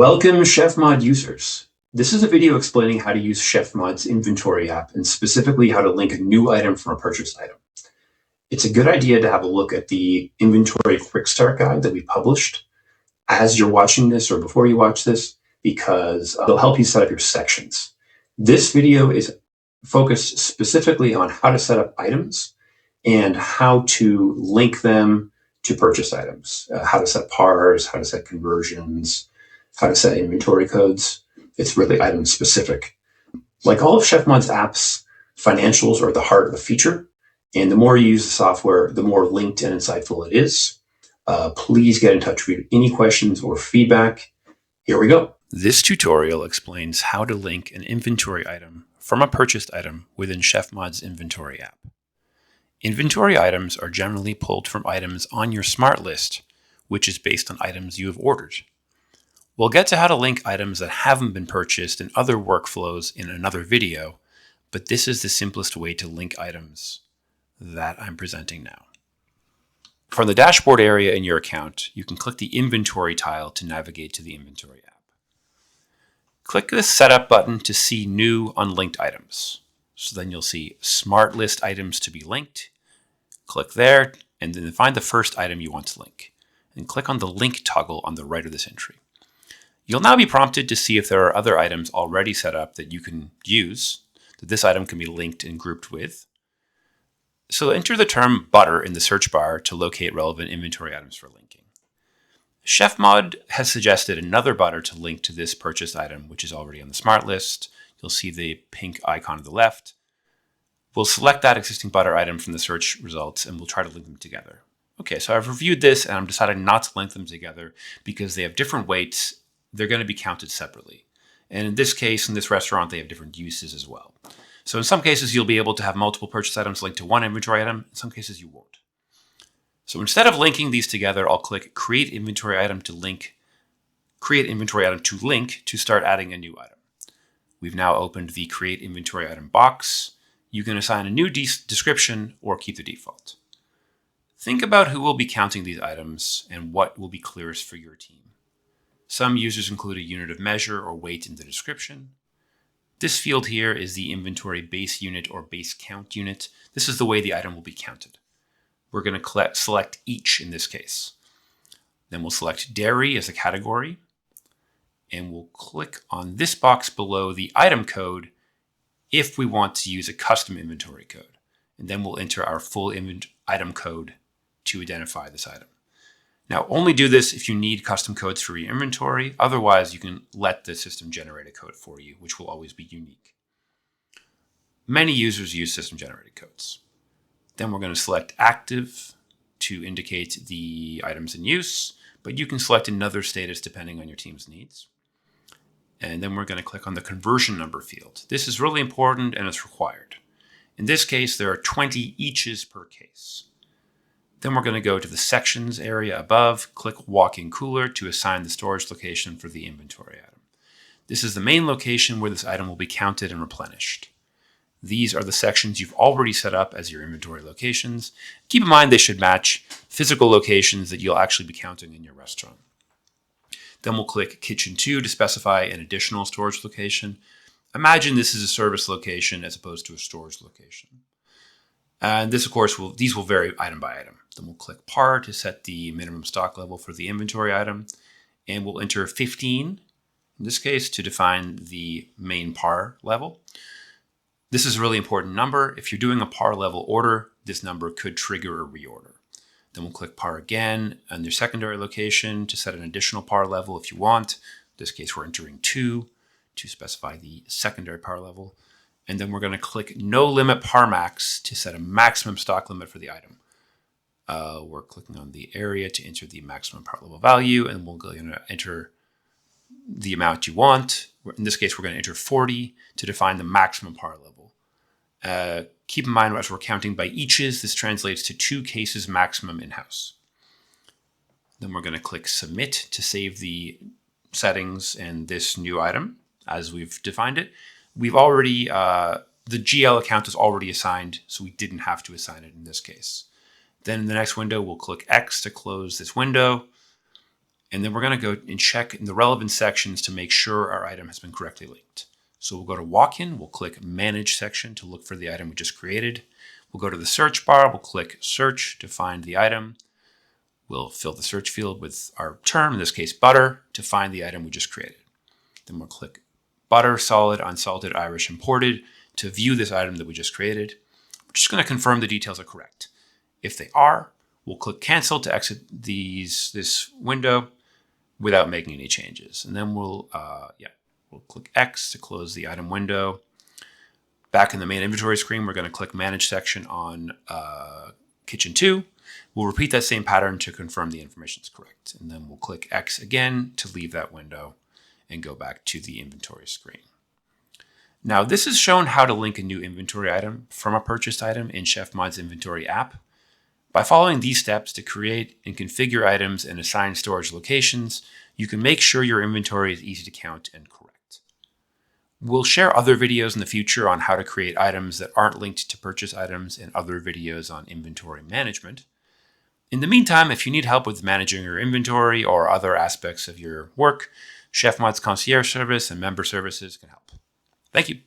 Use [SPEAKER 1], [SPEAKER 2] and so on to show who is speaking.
[SPEAKER 1] Welcome, ChefMod users. This is a video explaining how to use ChefMod's inventory app and specifically how to link a new item from a purchased item. It's a good idea to have a look at the inventory quick start guide that we published as you're watching this or before you watch this, because they'll help you set up your sections. This video is focused specifically on how to set up items and how to link them to purchase items, how to set pars, how to set conversions, how to set inventory codes. It's really item specific. Like all of ChefMod's apps, financials are the heart of the feature. And the more you use the software, the more linked and insightful it is. Please get in touch with any questions or feedback. Here we go.
[SPEAKER 2] This tutorial explains how to link an inventory item from a purchased item within ChefMod's inventory app. Inventory items are generally pulled from items on your smart list, which is based on items you have ordered. We'll get to how to link items that haven't been purchased in other workflows in another video, but this is the simplest way to link items that I'm presenting now. From the dashboard area in your account, you can click the Inventory tile to navigate to the Inventory app. Click the Setup button to see new unlinked items. So then you'll see Smart List items to be linked. Click there, and then find the first item you want to link. And click on the Link toggle on the right of this entry. You'll now be prompted to see if there are other items already set up that you can use, that this item can be linked and grouped with. So enter the term butter in the search bar to locate relevant inventory items for linking. ChefMod has suggested another butter to link to this purchased item, which is already on the smart list. You'll see the pink icon on the left. We'll select that existing butter item from the search results and we'll try to link them together. Okay, so I've reviewed this and I'm deciding not to link them together because they have different weights. They're going to be counted separately. And in this case, in this restaurant, they have different uses as well. So in some cases, you'll be able to have multiple purchase items linked to one inventory item. In some cases, you won't. So instead of linking these together, I'll click Create Inventory Item to link to start adding a new item. We've now opened the Create Inventory Item box. You can assign a new description or keep the default. Think about who will be counting these items and what will be clearest for your team. Some users include a unit of measure or weight in the description. This field here is the inventory base unit or base count unit. This is the way the item will be counted. We're going to select each in this case. Then we'll select dairy as a category. And we'll click on this box below the item code if we want to use a custom inventory code. And then we'll enter our full item code to identify this item. Now, only do this if you need custom codes for your inventory. Otherwise, you can let the system generate a code for you, which will always be unique. Many users use system-generated codes. Then we're going to select active to indicate the items in use, but you can select another status depending on your team's needs. And then we're going to click on the conversion number field. This is really important and it's required. In this case, there are 20 eaches per case. Then we're going to go to the sections area above, click walk-in cooler to assign the storage location for the inventory item. This is the main location where this item will be counted and replenished. These are the sections you've already set up as your inventory locations. Keep in mind they should match physical locations that you'll actually be counting in your restaurant. Then we'll click Kitchen 2 to specify an additional storage location. Imagine this is a service location as opposed to a storage location. And this, of course, these will vary item by item. Then we'll click PAR to set the minimum stock level for the inventory item. And we'll enter 15, in this case, to define the main PAR level. This is a really important number. If you're doing a PAR level order, this number could trigger a reorder. Then we'll click PAR again on your secondary location to set an additional PAR level if you want. In this case, we're entering 2 to specify the secondary PAR level. And then we're going to click No Limit PAR Max to set a maximum stock limit for the item. We're clicking on the area to enter the maximum PAR level value, and we're going to enter the amount you want. In this case, we're going to enter 40 to define the maximum PAR level. Keep in mind, as we're counting by eaches, this translates to 2 cases maximum in-house. Then we're going to click Submit to save the settings and this new item as we've defined it. We've already, the GL account is already assigned, so we didn't have to assign it in this case. Then in the next window, we'll click X to close this window. And then we're going to go and check in the relevant sections to make sure our item has been correctly linked. So we'll go to walk-in, we'll click Manage section to look for the item we just created. We'll go to the search bar, we'll click Search to find the item. We'll fill the search field with our term, in this case butter, to find the item we just created. Then we'll click Butter, Solid, Unsalted, Irish, Imported to view this item that we just created. We're just going to confirm the details are correct. If they are, we'll click Cancel to exit this window without making any changes. And then we'll click X to close the item window. Back in the main inventory screen, we're going to click Manage section on Kitchen 2. We'll repeat that same pattern to confirm the information is correct. And then we'll click X again to leave that window and go back to the inventory screen. Now, this has shown how to link a new inventory item from a purchased item in ChefMod's inventory app. By following these steps to create and configure items and assign storage locations, you can make sure your inventory is easy to count and correct. We'll share other videos in the future on how to create items that aren't linked to purchase items and other videos on inventory management. In the meantime, if you need help with managing your inventory or other aspects of your work, ChefMod's concierge service and member services can help. Thank you.